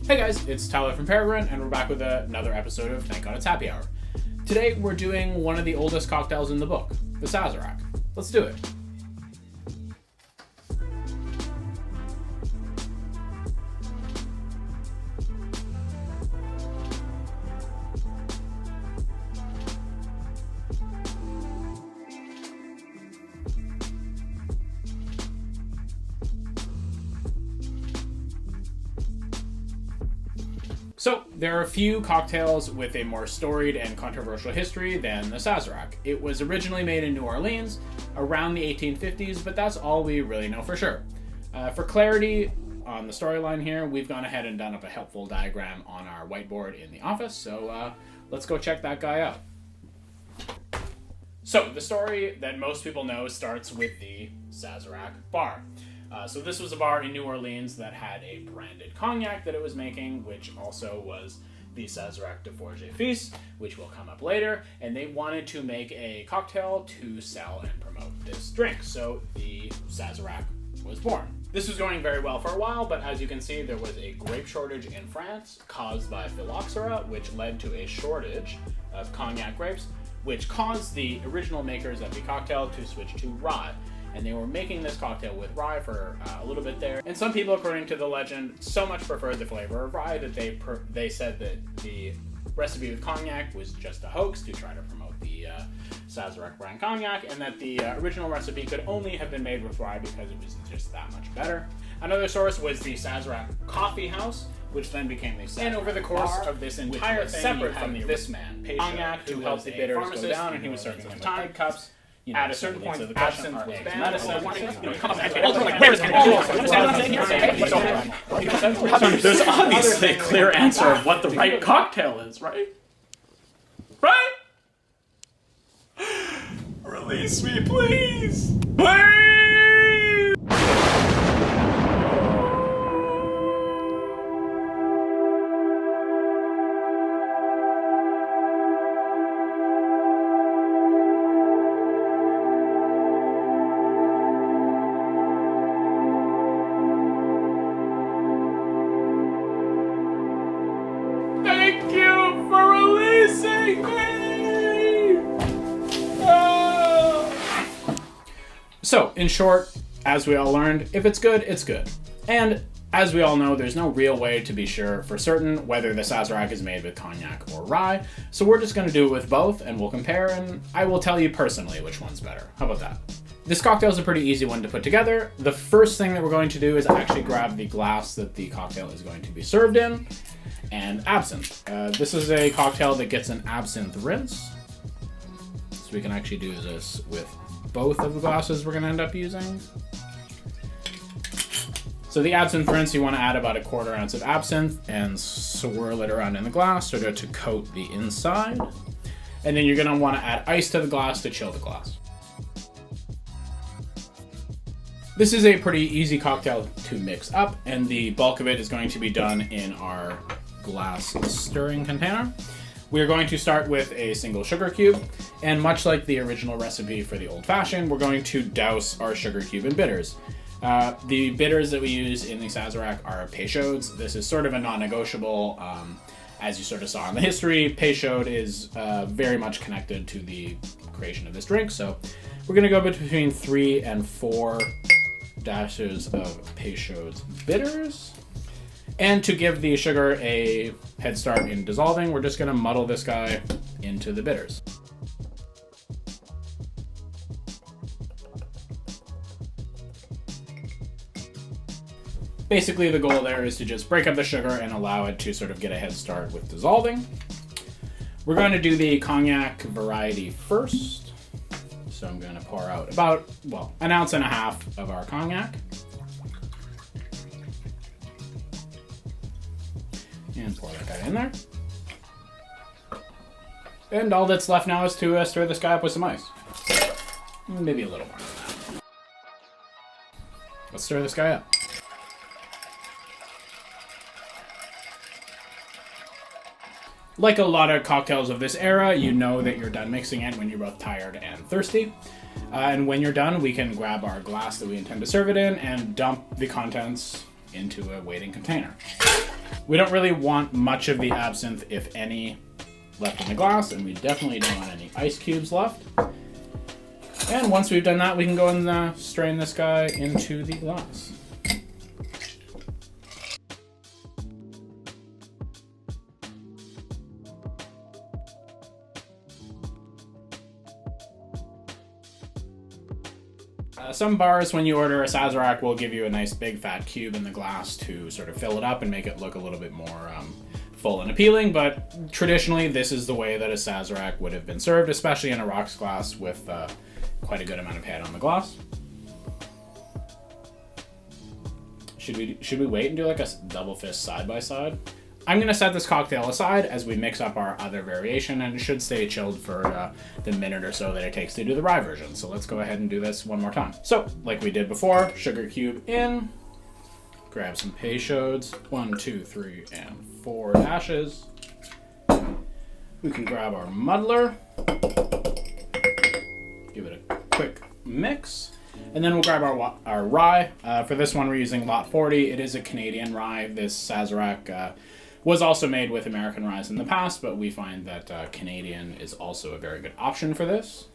Hey guys, it's Tyler from Peregrine, and we're back with another episode of Thank God It's Happy Hour. Today we're doing one of the oldest cocktails in the book, the Sazerac. Let's do it. So, there are a few cocktails with a more storied and controversial history than the Sazerac. It was originally made in New Orleans around the 1850s, but that's all we really know for sure. For clarity on the storyline here, we've gone ahead and done up a helpful diagram on our whiteboard in the office, so let's go check that guy out. So, the story that most people know starts with the Sazerac bar. So this was a bar in New Orleans that had a branded cognac that it was making, which also was the Sazerac de Forge Fils, which will come up later, and they wanted to make a cocktail to sell and promote this drink, so the Sazerac was born. This was going very well for a while, but as you can see, there was a grape shortage in France caused by phylloxera, which led to a shortage of cognac grapes, which caused the original makers of the cocktail to switch to rye. And they were making this cocktail with rye for a little bit there. And some people, according to the legend, so much preferred the flavor of rye that they said that the recipe with cognac was just a hoax to try to promote the Sazerac brand cognac, and that the original recipe could only have been made with rye because it was just that much better. Another source was the Sazerac Coffee House, which then became the Sazerac. And over the course of this entire thing, separate from this man, cognac, to help the bitters go down, and he was serving them with egg cups. At a certain point, absinthe was banned. There's obviously a clear answer of what the right cocktail is, right? Right? Release me, please! Please! Thank you for releasing me! Oh. So, in short, as we all learned, if it's good, it's good. And as we all know, there's no real way to be sure for certain whether the Sazerac is made with cognac or rye, so we're just going to do it with both, and we'll compare, and I will tell you personally which one's better. How about that? This cocktail is a pretty easy one to put together. The first thing that we're going to do is actually grab the glass that the cocktail is going to be served in, and absinthe. This is a cocktail that gets an absinthe rinse. So we can actually do this with both of the glasses we're going to end up using. So the absinthe rinse, you want to add about 1/4 ounce of absinthe and swirl it around in the glass sort of to coat the inside. And then you're going to want to add ice to the glass to chill the glass. This is a pretty easy cocktail to mix up, and the bulk of it is going to be done in our glass stirring container. We're going to start with a single sugar cube, and much like the original recipe for the old fashioned, we're going to douse our sugar cube in bitters. The bitters that we use in the Sazerac are Peychaud's. This is sort of a non-negotiable. As you sort of saw in the history, Peychaud is very much connected to the creation of this drink, so we're going to go between 3 and 4 dashes of Peychaud's bitters. And to give the sugar a head start in dissolving, we're just going to muddle this guy into the bitters. Basically, the goal there is to just break up the sugar and allow it to sort of get a head start with dissolving. We're going to do the cognac variety first. So I'm going to pour out about, 1.5 ounces of our cognac. And pour that guy in there. And all that's left now is to stir this guy up with some ice. Maybe a little more than that. Let's stir this guy up. Like a lot of cocktails of this era, you know that you're done mixing it when you're both tired and thirsty. And when you're done, we can grab our glass that we intend to serve it in and dump the contents into a waiting container. We don't really want much of the absinthe, if any, left in the glass, and we definitely don't want any ice cubes left. And once we've done that, we can go and strain this guy into the glass. Some bars, when you order a Sazerac, will give you a nice big fat cube in the glass to sort of fill it up and make it look a little bit more full and appealing, but traditionally this is the way that a Sazerac would have been served, especially in a rocks glass with quite a good amount of head on the glass. Should we wait and do like a double fist side by side? I'm going to set this cocktail aside as we mix up our other variation, and it should stay chilled for the minute or so that it takes to do the rye version. So let's go ahead and do this one more time. So, like we did before, sugar cube in, grab some Peychaud's, 1, 2, 3, and 4 dashes. We can grab our muddler, give it a quick mix, and then we'll grab our rye. For this one, we're using Lot 40. It is a Canadian rye. This Sazerac was also made with American ryes in the past, but we find that Canadian is also a very good option for this.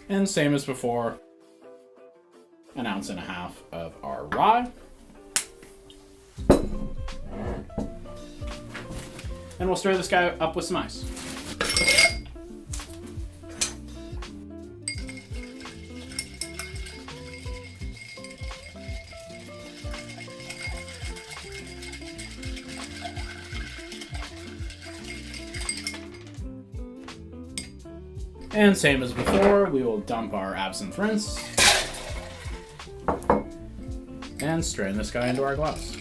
And same as before, 1.5 ounces of our rye. And we'll stir this guy up with some ice. And same as before, we will dump our absinthe rinse and strain this guy into our glass.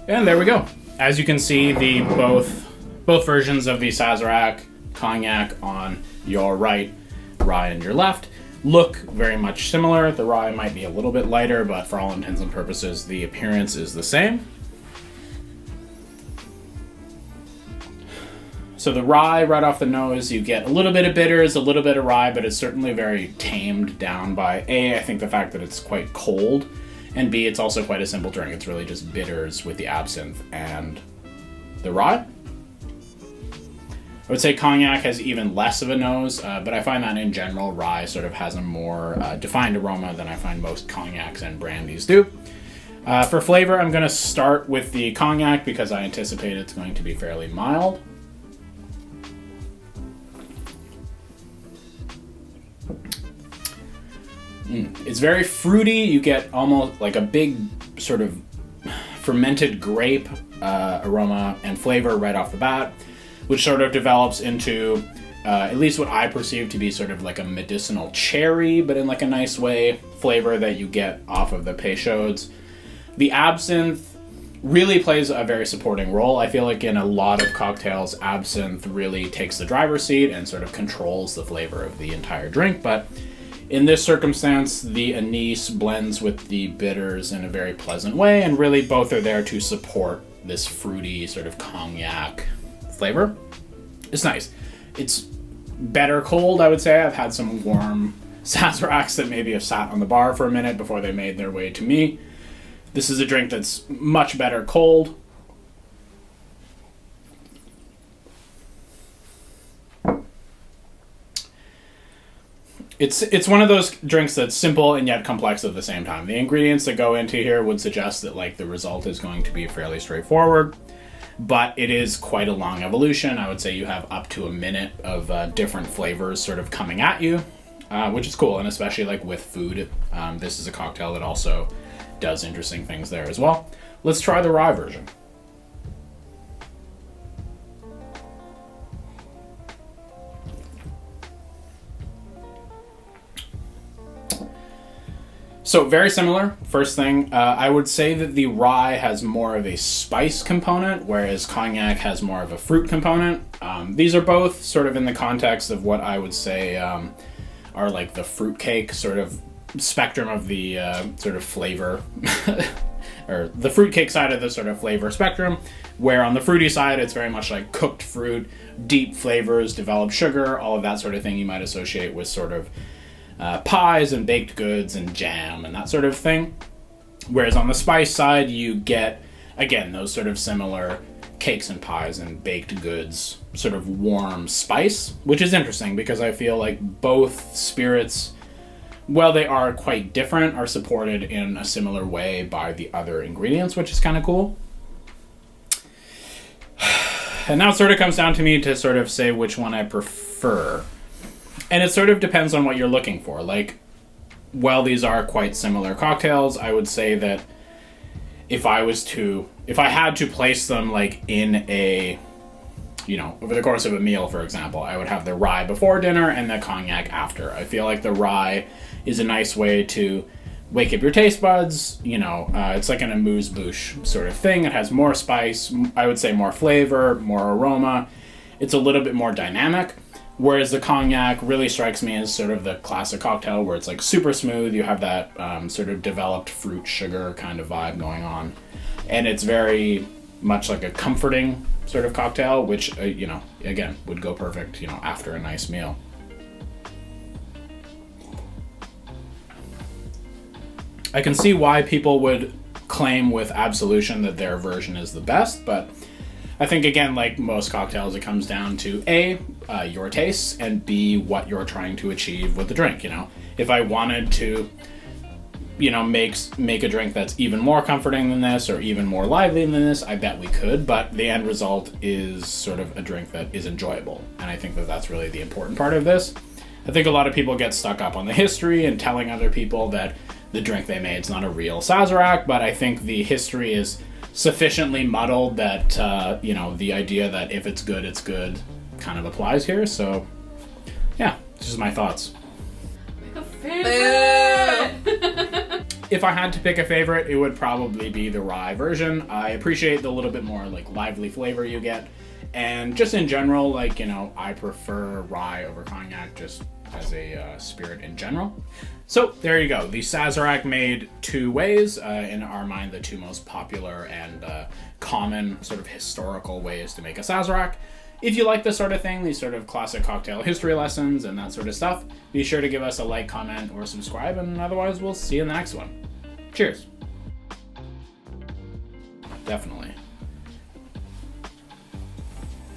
And there we go. As you can see, the both versions of the Sazerac Cognac on your right, rye on your left, look very much similar. The rye might be a little bit lighter, but for all intents and purposes, the appearance is the same. So the rye, right off the nose, you get a little bit of bitters, a little bit of rye, but it's certainly very tamed down by I think the fact that it's quite cold, and B, it's also quite a simple drink. It's really just bitters with the absinthe and the rye. I would say Cognac has even less of a nose, but I find that in general, rye sort of has a more defined aroma than I find most Cognacs and brandies do. For flavor, I'm going to start with the Cognac because I anticipate it's going to be fairly mild. It's very fruity. You get almost like a big sort of fermented grape aroma and flavor right off the bat, which sort of develops into at least what I perceive to be sort of like a medicinal cherry, but in like a nice way, flavor that you get off of the Peychaud's. The absinthe really plays a very supporting role. I feel like in a lot of cocktails, absinthe really takes the driver's seat and sort of controls the flavor of the entire drink, but in this circumstance, the anise blends with the bitters in a very pleasant way, and really both are there to support this fruity sort of cognac flavor. It's nice. It's better cold, I would say. I've had some warm Sazeracs that maybe have sat on the bar for a minute before they made their way to me. This is a drink that's much better cold. It's one of those drinks that's simple and yet complex at the same time. The ingredients that go into here would suggest that like the result is going to be fairly straightforward, but it is quite a long evolution. I would say you have up to a minute of different flavors sort of coming at you, which is cool, and especially like with food. This is a cocktail that also does interesting things there as well. Let's try the rye version. So very similar. First thing, I would say that the rye has more of a spice component, whereas Cognac has more of a fruit component. These are both sort of in the context of what I would say are like the fruitcake sort of spectrum of the sort of flavor, or the fruitcake side of the sort of flavor spectrum, where on the fruity side it's very much like cooked fruit, deep flavors, developed sugar, all of that sort of thing you might associate with sort of pies and baked goods and jam and that sort of thing. Whereas on the spice side, you get, again, those sort of similar cakes and pies and baked goods, sort of warm spice, which is interesting because I feel like both spirits, while they are quite different, are supported in a similar way by the other ingredients, which is kind of cool. And now it sort of comes down to me to sort of say which one I prefer. And it sort of depends on what you're looking for. Like, while these are quite similar cocktails, I would say that if I had to place them like in a, over the course of a meal, for example, I would have the rye before dinner and the cognac after. I feel like the rye is a nice way to wake up your taste buds. It's like an amuse-bouche sort of thing. It has more spice, I would say more flavor, more aroma. It's a little bit more dynamic. Whereas the cognac really strikes me as sort of the classic cocktail where it's like super smooth. You have that sort of developed fruit sugar kind of vibe going on. And it's very much like a comforting sort of cocktail, which, again, would go perfect, after a nice meal. I can see why people would claim with Absolution that their version is the best, but I think, again, like most cocktails, it comes down to A, your tastes, and B, what you're trying to achieve with the drink. If I wanted to, make a drink that's even more comforting than this or even more lively than this, I bet we could, but the end result is sort of a drink that is enjoyable. And I think that that's really the important part of this. I think a lot of people get stuck up on the history and telling other people that the drink they made is not a real Sazerac, but I think the history is sufficiently muddled that, the idea that if it's good kind of applies here. So, yeah, this is my thoughts. Pick a favorite! If I had to pick a favorite, it would probably be the rye version. I appreciate the little bit more, like, lively flavor you get. And just in general, like, I prefer rye over cognac just as a spirit in general. So there you go. The Sazerac made two ways, in our mind, the two most popular and common sort of historical ways to make a Sazerac. If you like this sort of thing, these sort of classic cocktail history lessons and that sort of stuff, be sure to give us a like, comment, or subscribe, and otherwise we'll see you in the next one. Cheers. Definitely.